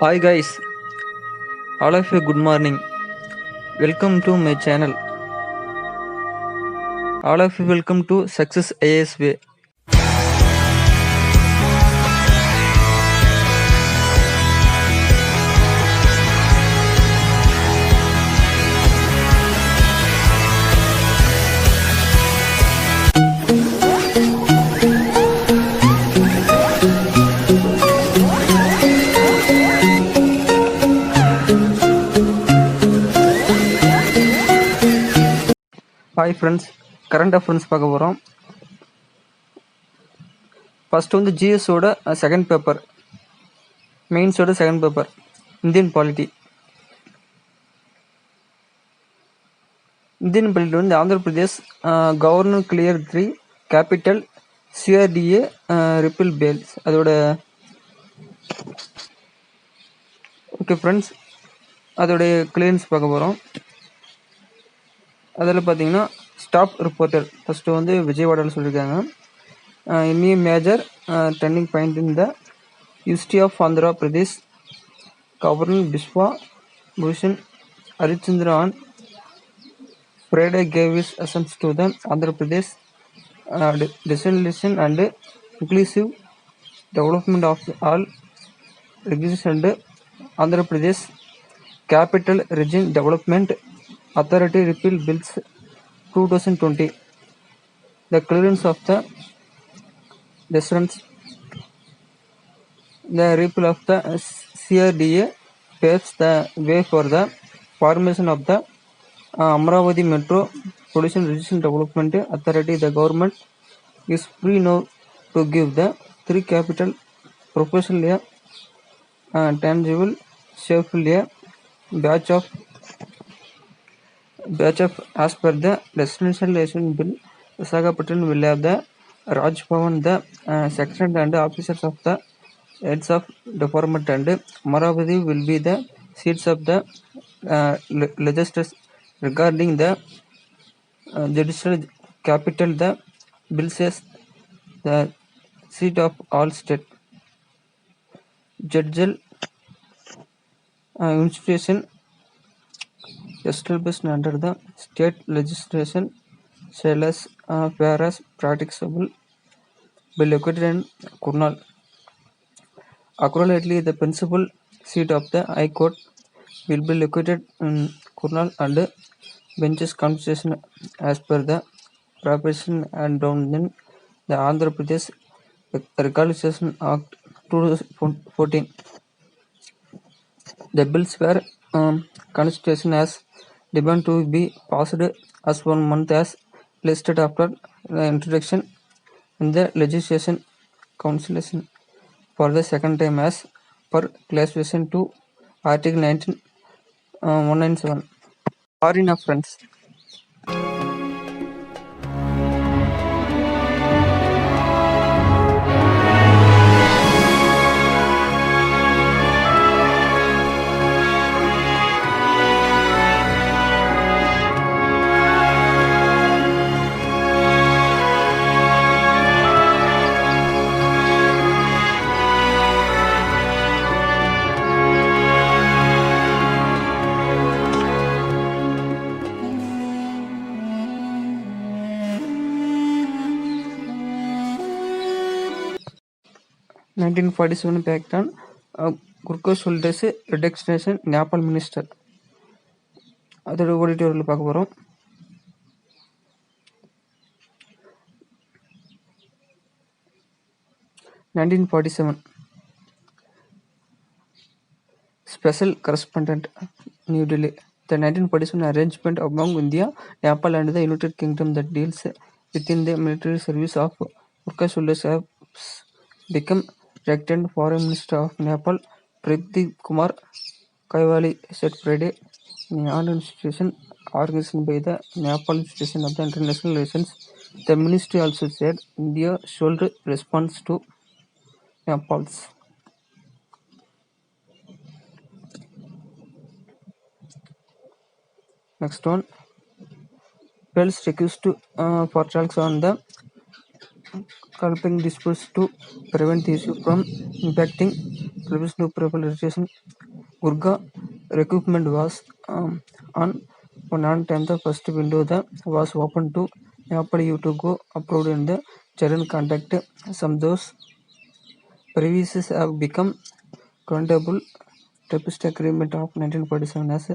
Hi guys, all of you good morning. Welcome to my channel. All of you welcome to Success AS Way. Hi friends, current affairs பார்க்க போறோம். First வந்து GS ஓட second paper, மெயின்ஸோட second paper, Indian polity. வந்து Andhra Pradesh governor clear 3 capital CRDA repeal bills. அதோட okay friends, அதோடைய clearance பார்க்க போகிறோம். அதில் பார்த்தீங்கன்னா ஸ்டாப் ரிப்போர்ட்டர் ஃபஸ்ட்டு வந்து விஜயவாடாவில் சொல்லியிருக்காங்க. Any major turning point in the history of Andhra Pradesh, Governor Biswa Bhushan Harichandra on Friday gave his assent to the Andhra Pradesh decentralization and inclusive development of all regions and Andhra Pradesh Capital Region Development Authority Repeal Bills 2020. The clearance of the decisions. The repeal of the CRDA paves the way for the formation of the Amravati Metro Pollution Reduction Development Authority. The government is free now to give the three capital proportionally tangible, safely batch of as per the decentralization bill. Visakhapatnam will have the Raj Bhavan, the section and officers of the heads of department, and Amaravati will be the seats of the legislators. Regarding the judicial capital, the bill says the seat of all state judicial institution established under the state legislation shall as far as practicable be located in Kurnool. Accordingly, the principal seat of the High Court will be located in Kurnool and benches constitution as per the provision and down in the Andhra Pradesh Reconciliation Act 2014. The bills were constitution as demand to be passed as 1 month as listed after the introduction in the legislation council for the second time as per classification to Article 197. Are enough friends. In 1947 Pact on Gurkha Soldiers Reduction Nepal Minister. அதோட ஓடிட்டோரில் பார்க்க போகிறோம். Special Correspondent, New Delhi. The 1947 arrangement among India, Nepal and the United Kingdom that deals within the military service of Gurkha soldiers has become Lieutenant Foreign Minister of Nepal Prithvi Kumar Kaiwali said Friday in an institution organized by the Nepal Institution of the International Relations. The ministry also said India should respond to Nepal's next one. Pels request for talks on the helping disputes to prevent the issue from impacting Philips new preparation. Gurkha recruitment was on 10th the first window that was open to Apple you to go approved in the children contact. Some those previous have become countable. Terpist agreement of 1947 has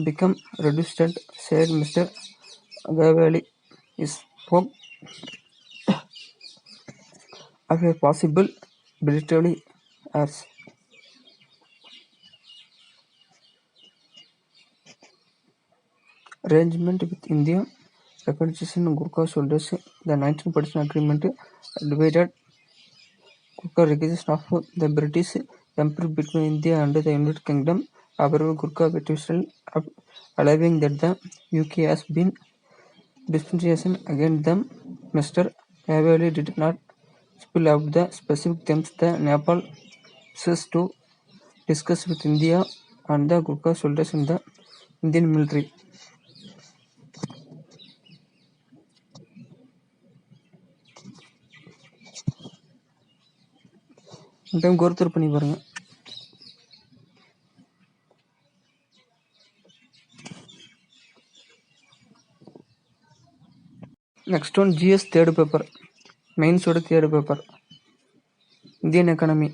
become reduced, said Mr. Gavelli. Is spoke of a possible military as arrangement with India. Reconstruction Gurkha soldiers. The 1947 agreement divided Gurkha recognition of the British Empire between India and the United Kingdom. However, Gurkha petition alleging that the UK has been discrimination against them. Mr. Gavelli did not spell out the specific terms the Nepal says to discuss with India and the Gurkha soldiers in the Indian military. Time கோர்த்தர் பண்ணி பாருங்க. Next one GS third paper. Mains oda third paper. Indian economy.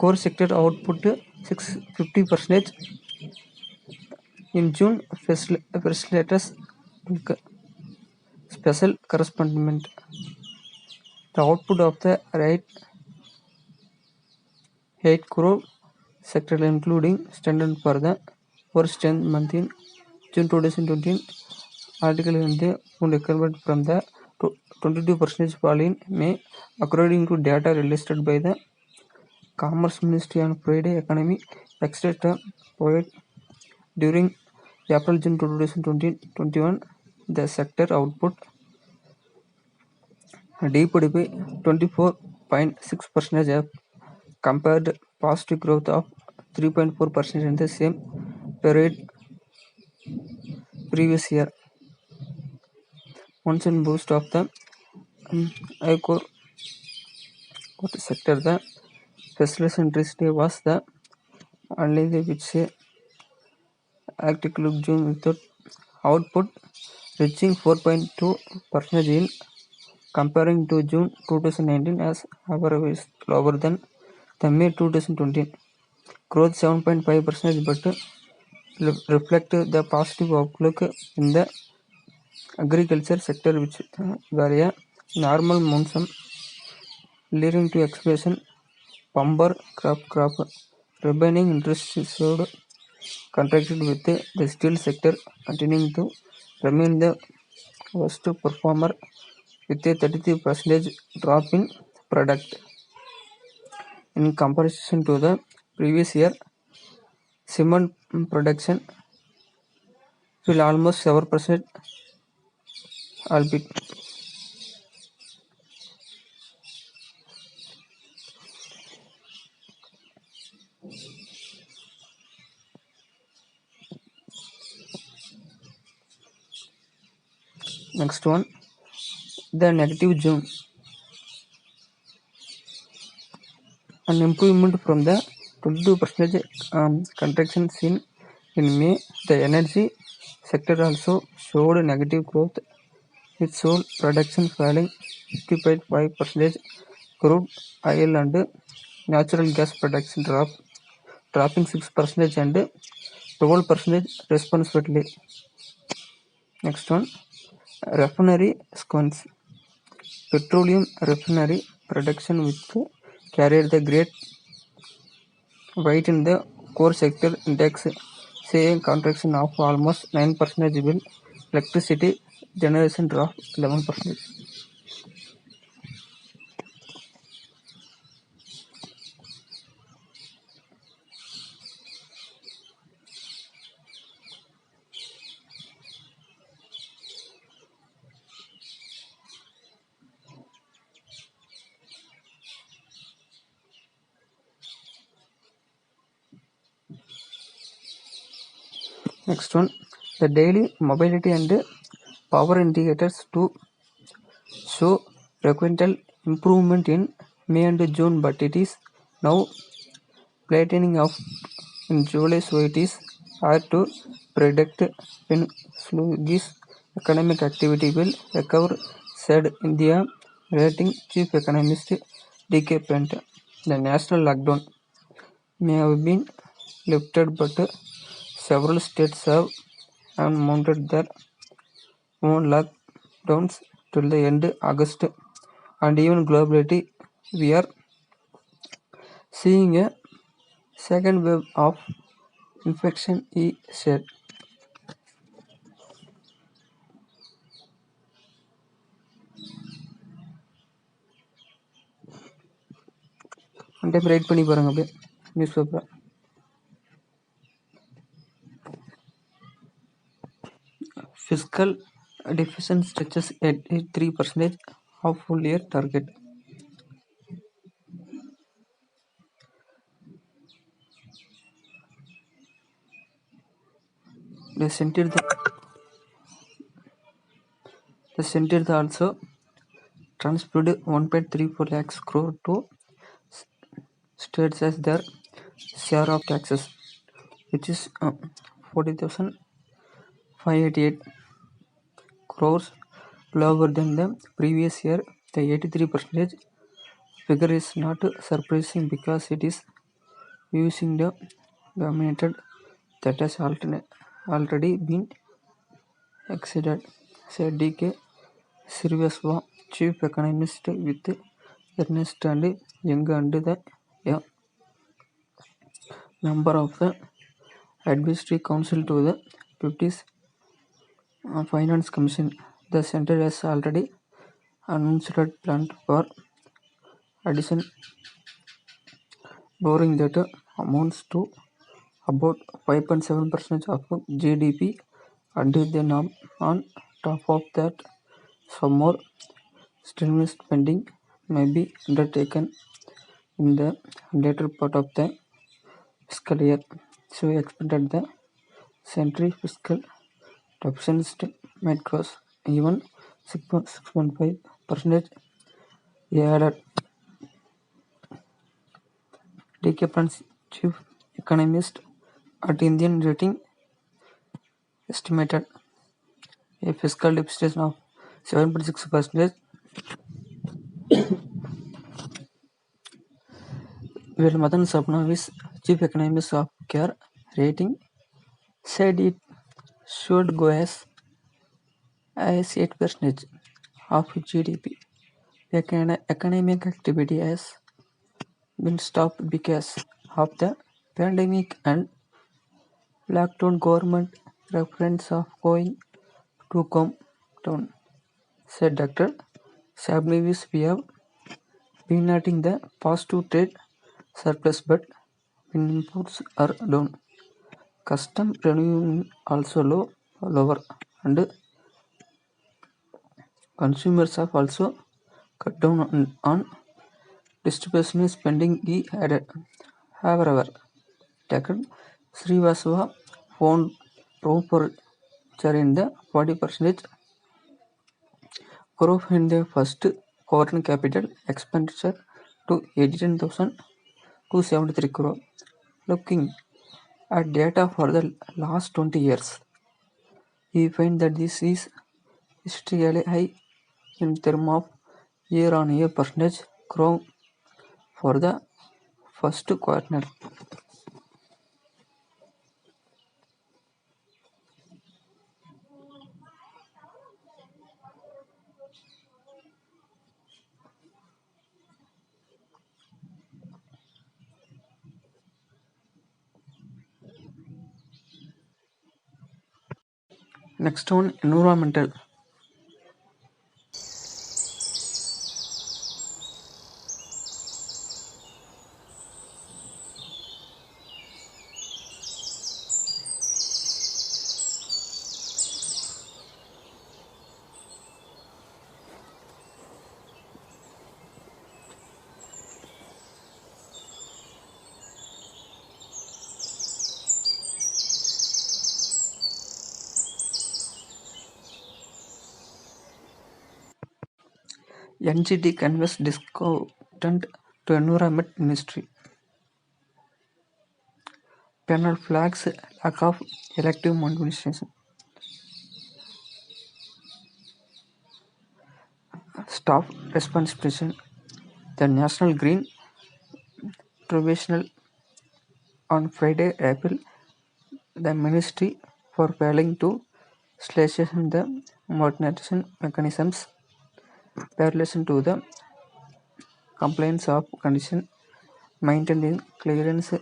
Core sector output 650% in June. First latest special correspondent. The output of the right 8 crore sector including standard for the first 10 month in June 2020. Article in the found requirement from the 22% fall in May according to data released by the Commerce Ministry on Friday. Economy extra provided during April-June 2021. The sector output dipped by 24.6% compared positive growth of 3.4% in the same period previous year. Monsoon boost of the core sector. The specialist industry was the only which active June without output reaching 4.2% in comparing to June 2019 as average is lower than the May 2020 growth 7.5%, but reflect the positive outlook in the agriculture sector which were a normal monsoon leading to expansion bumper crop remaining interest showed contracted with the steel sector continuing to remain the worst performer with a 33% drop in product. In comparison to the previous year, cement production fell almost 7%, albeit next one, the negative June. An improvement from the 22% contraction seen in May. The energy sector also showed negative growth with sole production falling 50.5%, crude oil and natural gas production dropping 6% and 12% respectively. Next one, refinery sequence. Petroleum refinery production which carried the great weight in the core sector index, say a contraction of almost 9%, while electricity generation dropped 11%. Next one, the daily mobility and power indicators to show frequential improvement in May and June, but it is now flattening out in July, so it is hard to predict when sluggish economic activity will recover, said India rating chief economist D.K. Pent. The national lockdown may have been lifted, but several states have mounted their own lockdowns till the end August, and even globally we are seeing a second wave of infection, he said. One time write பண்ணி பாருங்க அப்படியே news பேப்பரை. Fiscal deficit stretches at 3% of full year target. The center also transferred 1.34 lakhs crore to states as their share of taxes, which is 40,588 crores lower than the previous year. The 83% figure is not surprising because it is using the method that has already been exceeded, said D.K. Srivastava, chief economist with Ernst and Young and a member of the advisory council to the 50th Finance Commission. The center has already announced plans for additional borrowing that amounts to about 5.7% of GDP, and then on top of that, some more stimulus spending may be undertaken in the later part of the fiscal year. So we expected the century fiscal deficit might cross even 6.5%. He added. D.K. Pence, chief economist at Indian rating, estimated a fiscal deficit of 7.6%, while Madan Sabnavis, chief economist of CARE rating, said it should go as 8% of GDP. Economic activity has been stopped because of the pandemic and lockdown. Government reference of going to come down, said Dr. Sabnavis. We have been noting the positive trade surplus, but when imports are down, custom revenue also lower, and consumers have also cut down on discretionary spending, he added. However, Dr. Srivastava found room for in the 40% growth in the first foreign capital expenditure to 89,273 crore. Looking at data for the last 20 years, we find that this is historically high in terms of year-on-year percentage growth for the first quarter. Next one, environmental. NGT conveys discontent to Environment Ministry. Panel flags lack of elective mobilization. Staff response prison. The National Green Tribunal on Friday appealed the ministry for failing to station the modernization mechanisms parallel to the complaints of condition maintained in clearance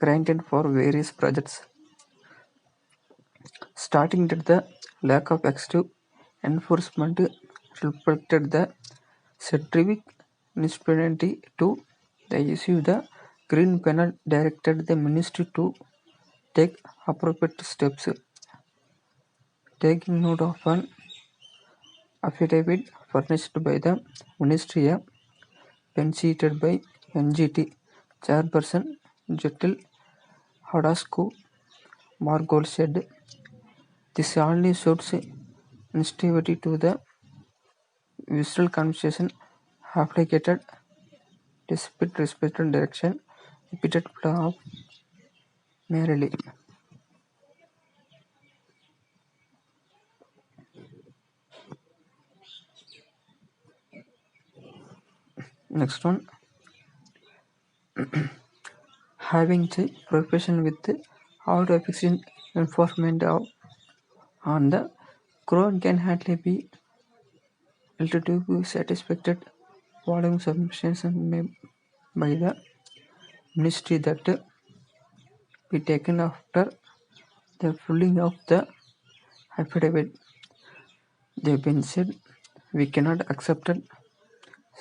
granted for various projects. Starting at the lack of excessive enforcement reflected the scientific municipality to the issue. The Green Panel directed the ministry to take appropriate steps. Taking note of an affidavit furnished by the ministry, pencited by NGT chairperson Jetil Hadasku Margol said, "This only shows sensitivity to the visual conversation applied despite respected direction, repeated plan of merely." Next one, having the profession with out efficient enforcement on the crowd can hardly be held to be satisfied. Following submissions made by the ministry that be taken after the filing of the affidavit. They've been said we cannot accept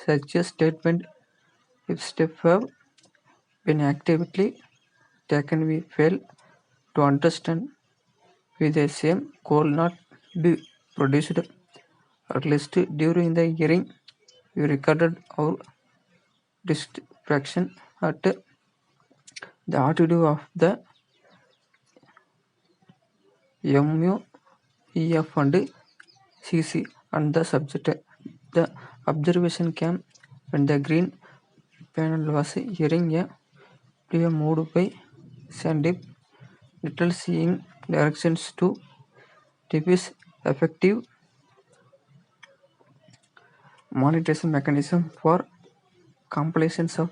such a statement. If steps have been actively taken, we fail to understand why the same could not be produced. At least during the hearing, we recorded our distraction at the attitude of the MUEF and CC on the subject. The observation came when the Green Panel was hearing a plea moved by Sandeep Little seeing directions to devise effective monetization mechanism for compliance of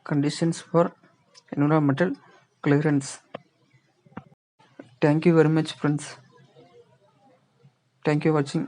conditions for environmental clearance. Thank you very much, friends. Thank you for watching.